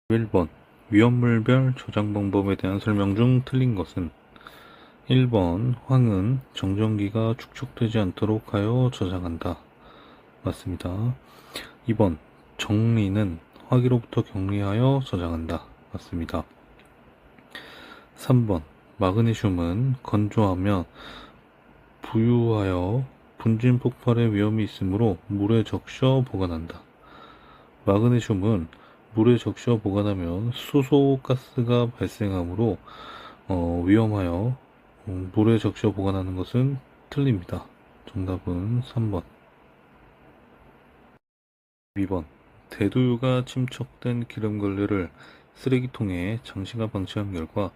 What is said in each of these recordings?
1번 위험물별 저장 방법에 대한 설명 중 틀린 것은 1번 황은 정전기가 축적되지 않도록 하여 저장한다. 맞습니다. 2번 정리는 화기로부터 격리하여 저장한다. 맞습니다. 3번 마그네슘은 건조하며 부유하여 분진 폭발의 위험이 있으므로 물에 적셔 보관한다. 마그네슘은 물에 적셔 보관하면 수소가스가 발생하므로 위험하여 물에 적셔 보관하는 것은 틀립니다. 정답은 3번. 2번 대두유가 침척된 기름걸레를 쓰레기통에 장시간 방치한 결과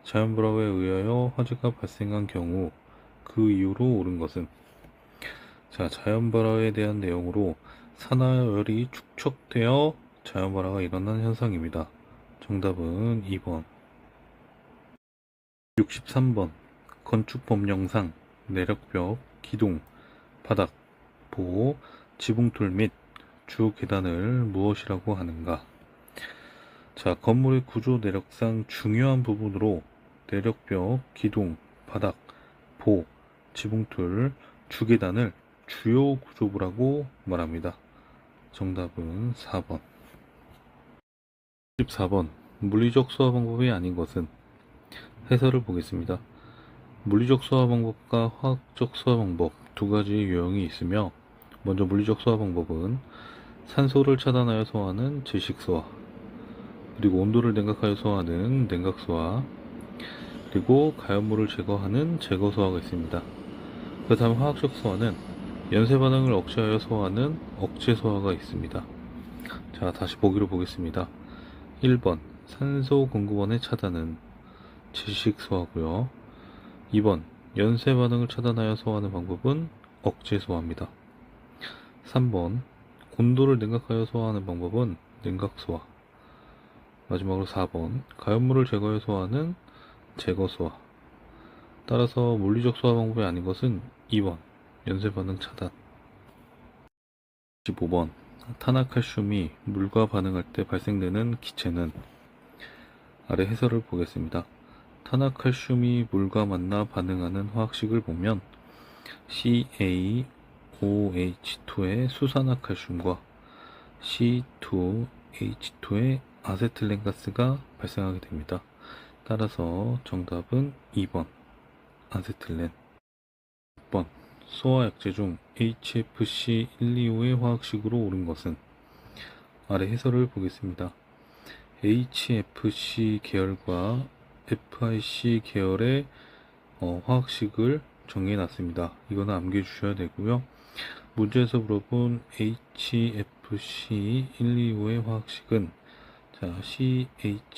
자연불화에 의하여 화재가 발생한 경우 그 이유로 옳은 것은 자연발화에 대한 내용으로 산화열이 축적되어 자연발화가 일어난 현상입니다. 정답은 2번. 63번 건축법령상 내력벽, 기둥, 바닥, 보호, 지붕틀 및 주 계단을 무엇이라고 하는가? 건물의 구조 내력상 중요한 부분으로 내력벽, 기둥, 바닥, 보, 지붕틀, 주계단을 주요 구조부라고 말합니다. 정답은 4번. 14번 물리적 수화 방법이 아닌 것은 해설을 보겠습니다. 물리적 수화 방법과 화학적 수화 방법 두 가지 유형이 있으며 먼저 물리적 수화 방법은 산소를 차단하여 소화하는 질식 소화, 그리고 온도를 냉각하여 소화하는 냉각 소화, 그리고 가연물을 제거하는 제거 소화가 있습니다. 그 다음 화학적 소화는 연쇄 반응을 억제하여 소화하는 억제 소화가 있습니다. 다시 보기로 보겠습니다. 1번 산소 공급원의 차단은 질식 소화고요. 2번 연쇄 반응을 차단하여 소화하는 방법은 억제 소화입니다. 3번 온도를 냉각하여 소화하는 방법은 냉각 소화. 마지막으로 4번 가연물을 제거해 소화하는 제거 소화. 따라서 물리적 소화 방법이 아닌 것은 2번 연쇄 반응 차단. 15번 탄화칼슘이 물과 반응할 때 발생되는 기체는 아래 해설을 보겠습니다. 탄화칼슘이 물과 만나 반응하는 화학식을 보면 CaOH2의 수산화칼슘과 C2H2의 아세틸렌 가스가 발생하게 됩니다. 따라서 정답은 2번 아세틸렌. 6번 소화약제 중 HFC125의 화학식으로 옳은 것은 아래 해설을 보겠습니다. HFC 계열과 FIC 계열의 화학식을 정리해 놨습니다. 이거는 암기해 주셔야 되고요. 문제에서 물어본 HFC125의 화학식은 CHF2,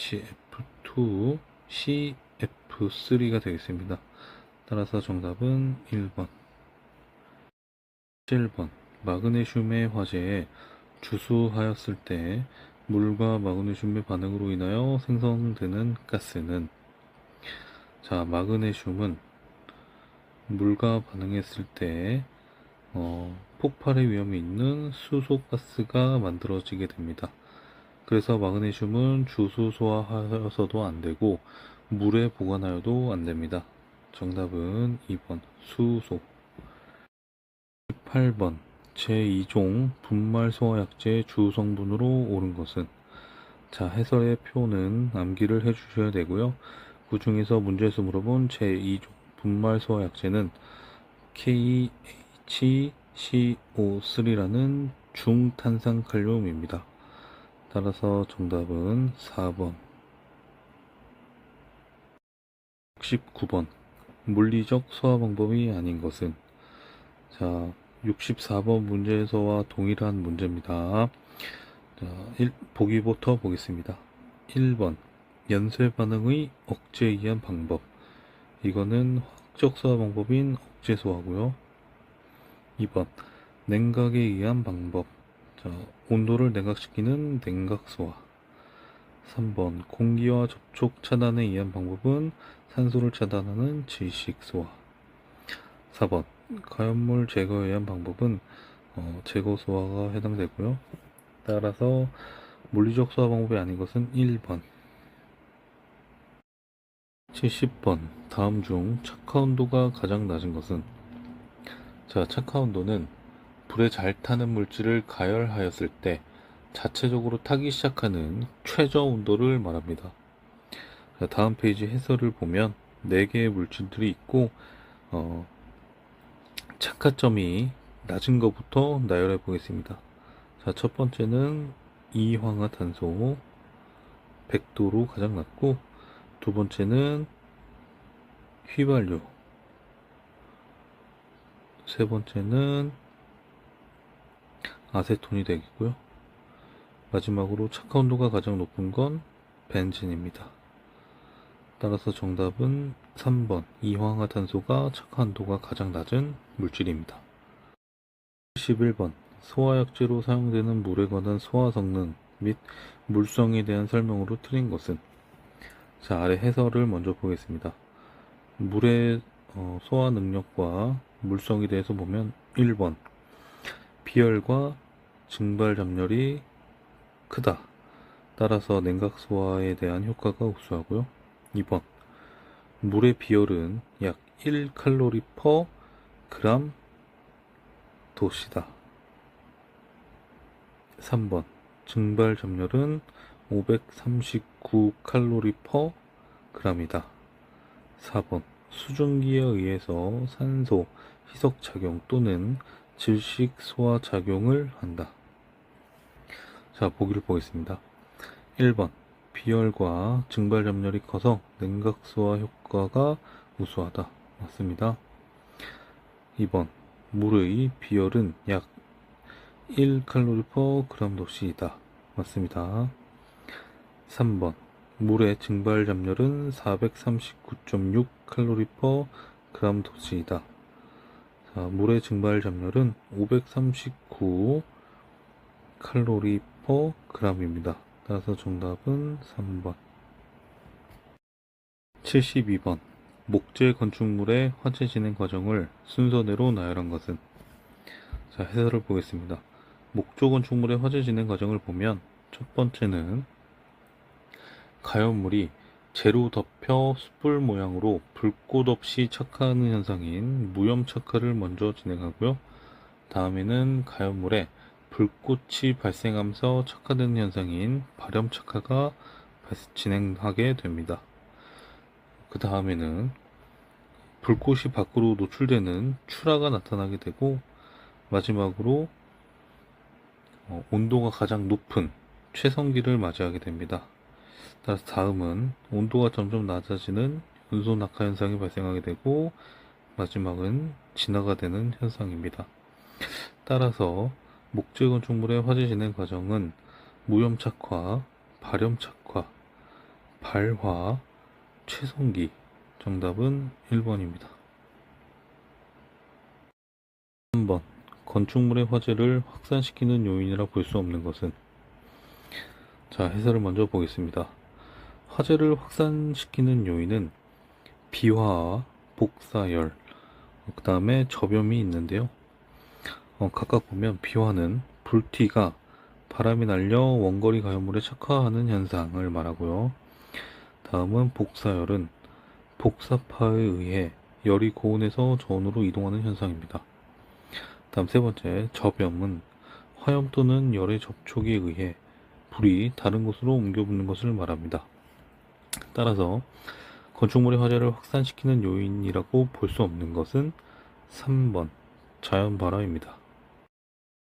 CF3가 되겠습니다. 따라서 정답은 1번. 7번 마그네슘의 화재에 주수하였을 때 물과 마그네슘의 반응으로 인하여 생성되는 가스는 마그네슘은 물과 반응했을 때 폭발의 위험이 있는 수소가스가 만들어지게 됩니다. 그래서 마그네슘은 주수 소화하여서도 안되고 물에 보관하여도 안됩니다. 정답은 2번 수소. 8번 제2종 분말소화약제 주성분으로 옳은 것은 해설의 표는 암기를 해주셔야 되고요. 그 중에서 문제에서 물어본 제2종 분말소화약제는 KHCO3라는 중탄산칼륨입니다. 따라서 정답은 4번. 69번 물리적 소화 방법이 아닌 것은 64번 문제에서와 동일한 문제입니다. 보기부터 보겠습니다. 1번 연쇄 반응의 억제에 의한 방법. 이거는 화학적 소화 방법인 억제 소화고요. 2번 냉각에 의한 방법. 온도를 냉각시키는 냉각 소화. 3번 공기와 접촉 차단에 의한 방법은 산소를 차단하는 질식 소화. 4번 가연물 제거에 의한 방법은 제거 소화가 해당되고요. 따라서 물리적 소화 방법이 아닌 것은 1번. 70번. 다음 중 착화 온도가 가장 낮은 것은? 자, 착화 온도는 불에 잘 타는 물질을 가열하였을 때 자체적으로 타기 시작하는 최저 온도를 말합니다. 자, 다음 페이지 해설을 보면 4개의 물질들이 있고 착화점이 낮은 것부터 나열해 보겠습니다. 자, 첫 번째는 이황화탄소 100도로 가장 낮고, 두 번째는 휘발유, 세 번째는 아세톤이 되겠고요. 마지막으로 착화 온도가 가장 높은 건 벤진입니다. 따라서 정답은 3번 이황화탄소가 착화 온도가 가장 낮은 물질입니다. 11번 소화약제로 사용되는 물에 관한 소화 성능 및 물성에 대한 설명으로 틀린 것은? 자, 아래 해설을 먼저 보겠습니다. 물의 소화 능력과 물성에 대해서 보면 1번 비열과 증발 잠열이 크다. 따라서 냉각 소화에 대한 효과가 우수하고요. 2번 물의 비열은 약 1칼로리 퍼 그램 도시다. 3번 증발 잠열은 539칼로리 퍼 그램이다. 4번 수증기에 의해서 산소 희석 작용 또는 질식 소화 작용을 한다. 자, 보기를 보겠습니다. 1번 비열과 증발 잠열이 커서 냉각 소화 효과가 우수하다. 맞습니다. 2번 물의 비열은 약 1칼로리 퍼 그램 도시이다. 맞습니다. 3번 물의 증발 잠열은 439.6 칼로리 퍼 그램 도시이다. 자, 물의 증발 잠열은 539 칼로리 퍼 그램입니다. 따라서 정답은 3번. 72번 목재 건축물의 화재 진행 과정을 순서대로 나열한 것은? 자, 해설을 보겠습니다. 목조 건축물의 화재 진행 과정을 보면 첫 번째는 가연물이 재로 덮여 숯불 모양으로 불꽃 없이 착화하는 현상인 무염 착화를 먼저 진행하고요. 다음에는 가연물에 불꽃이 발생하면서 착화되는 현상인 발염 착화가 진행하게 됩니다. 그 다음에는 불꽃이 밖으로 노출되는 출하가 나타나게 되고, 마지막으로 온도가 가장 높은 최성기를 맞이하게 됩니다. 따라서 다음은 온도가 점점 낮아지는 연소 낙하 현상이 발생하게 되고, 마지막은 진화가 되는 현상입니다. 따라서 목재 건축물의 화재 진행 과정은 무염 착화, 발염 착화, 발화, 최성기. 정답은 1번입니다. 3번 건축물의 화재를 확산시키는 요인이라 볼 수 없는 것은? 자, 해설을 먼저 보겠습니다. 화재를 확산시키는 요인은 비화와 복사열, 그 다음에 접염이 있는데요. 각각 보면 비화는 불티가 바람이 날려 원거리 가연물에 착화하는 현상을 말하고요. 다음은 복사열은 복사파에 의해 열이 고온에서 저온으로 이동하는 현상입니다. 다음 세 번째 접염은 화염 또는 열의 접촉에 의해 불이 다른 곳으로 옮겨 붙는 것을 말합니다. 따라서 건축물의 화재를 확산시키는 요인이라고 볼 수 없는 것은 3번 자연발화입니다.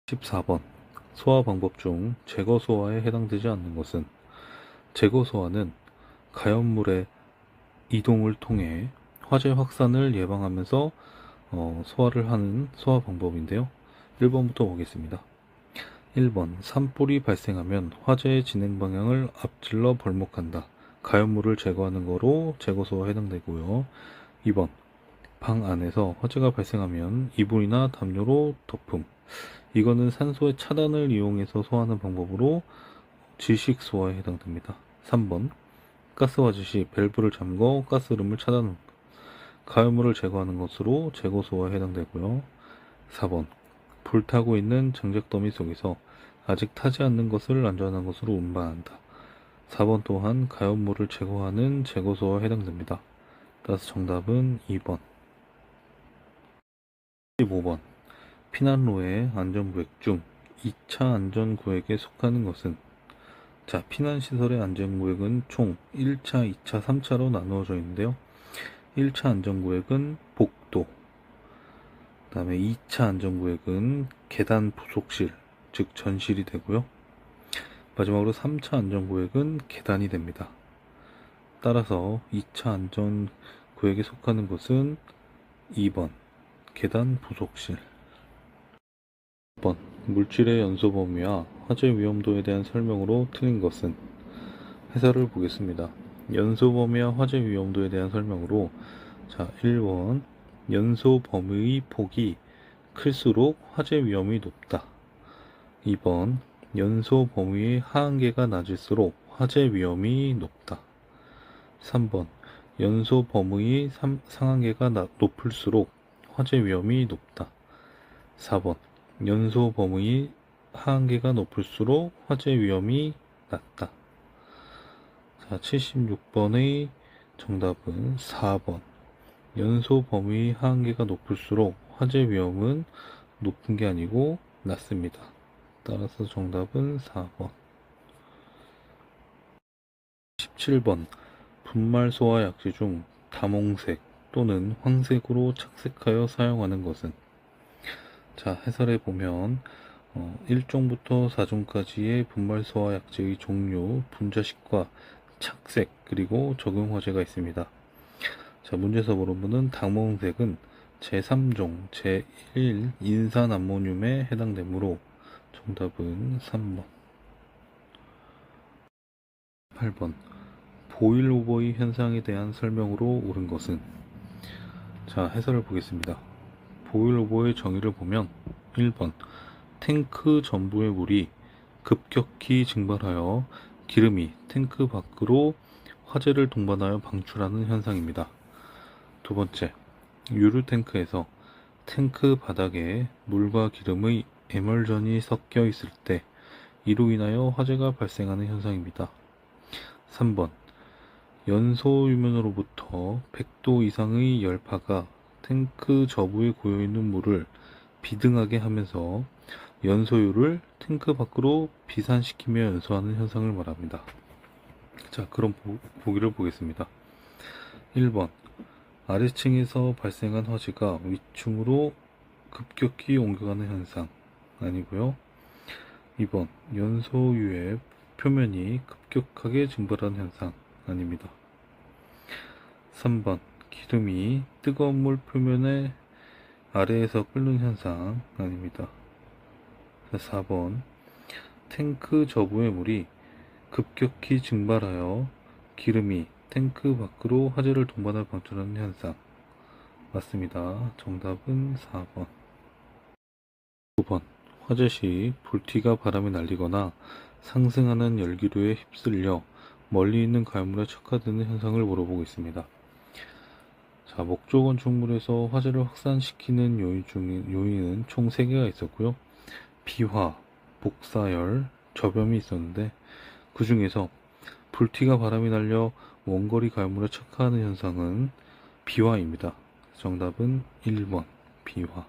14번 소화 방법 중 제거 소화에 해당되지 않는 것은? 제거 소화는 가연물의 이동을 통해 화재 확산을 예방하면서 소화를 하는 소화 방법인데요. 1번부터 보겠습니다. 1번 산불이 발생하면 화재의 진행 방향을 앞질러 벌목한다. 가연물을 제거하는 거로 제거 소화에 해당되고요. 2번 방 안에서 화재가 발생하면 이불이나 담요로 덮음. 이거는 산소의 차단을 이용해서 소화하는 방법으로 질식 소화에 해당됩니다. 3번 가스화재 시 밸브를 잠궈 가스 흐름을 차단함. 가연물을 제거하는 것으로 제거 소화에 해당되고요. 4번 불타고 있는 장작 더미 속에서 아직 타지 않는 것을 안전한 것으로 운반한다. 4번 또한 가연물을 제거하는 제거소와 해당됩니다. 따라서 정답은 2번. 15번. 피난로의 안전구역 중 2차 안전구역에 속하는 것은? 자, 피난시설의 안전구역은 총 1차, 2차, 3차로 나누어져 있는데요. 1차 안전구역은 복도, 그 다음에 2차 안전구역은 계단 부속실, 즉 전실이 되고요. 마지막으로 3차 안전구역은 계단이 됩니다. 따라서 2차 안전구역에 속하는 것은 2번, 계단 부속실. 1번, 물질의 연소 범위와 화재 위험도에 대한 설명으로 틀린 것은? 해설을 보겠습니다. 연소 범위와 화재 위험도에 대한 설명으로, 자, 1번, 연소 범위의 폭이 클수록 화재 위험이 높다. 2번, 연소 범위의 하한계가 낮을수록 화재 위험이 높다. 3번, 연소 범위의 상한계가 높을수록 화재 위험이 높다. 4번, 연소 범위의 하한계가 높을수록 화재 위험이 낮다. 자, 76번의 정답은 4번. 연소 범위의 하한계가 높을수록 화재 위험은 높은 게 아니고 낮습니다. 따라서 정답은 4번. 17번. 분말 소화 약재 중 다몽색 또는 황색으로 착색하여 사용하는 것은? 자, 해설해 보면 1종부터 4종까지의 분말 소화 약재의 종류, 분자식과 착색, 그리고 적용 화재가 있습니다. 자, 문제에서 물어보는 다몽색은 제3종, 제1 인산암모늄에 해당되므로 정답은 3번. 8번. 보일 오버의 현상에 대한 설명으로 옳은 것은? 자, 해설을 보겠습니다. 보일 오버의 정의를 보면 1번. 탱크 전부의 물이 급격히 증발하여 기름이 탱크 밖으로 화재를 동반하여 방출하는 현상입니다. 두 번째, 유류 탱크에서 탱크 바닥에 물과 기름의 에멀전이 섞여 있을 때 이로 인하여 화재가 발생하는 현상입니다. 3번, 연소 유면으로부터 100도 이상의 열파가 탱크 저부에 고여있는 물을 비등하게 하면서 연소율을 탱크 밖으로 비산시키며 연소하는 현상을 말합니다. 자, 그럼 보기를 보겠습니다. 1번, 아래층에서 발생한 화재가 위층으로 급격히 옮겨가는 현상 아니고요. 2번, 연소유의 표면이 급격하게 증발하는 현상 아닙니다. 3번, 기름이 뜨거운 물 표면에 아래에서 끓는 현상 아닙니다. 4번, 탱크 저부의 물이 급격히 증발하여 기름이 탱크 밖으로 화재를 동반하여 방출하는 현상 맞습니다. 정답은 4번. 9번, 화재 시 불티가 바람에 날리거나 상승하는 열기류에 휩쓸려 멀리 있는 가연물에 척화되는 현상을 물어보고 있습니다. 자, 목조 건축물에서 화재를 확산시키는 요인은 총 3개가 있었고요. 비화, 복사열, 저염이 있었는데 그 중에서 불티가 바람이 날려 원거리 가연물에 척화하는 현상은 비화입니다. 정답은 1번 비화.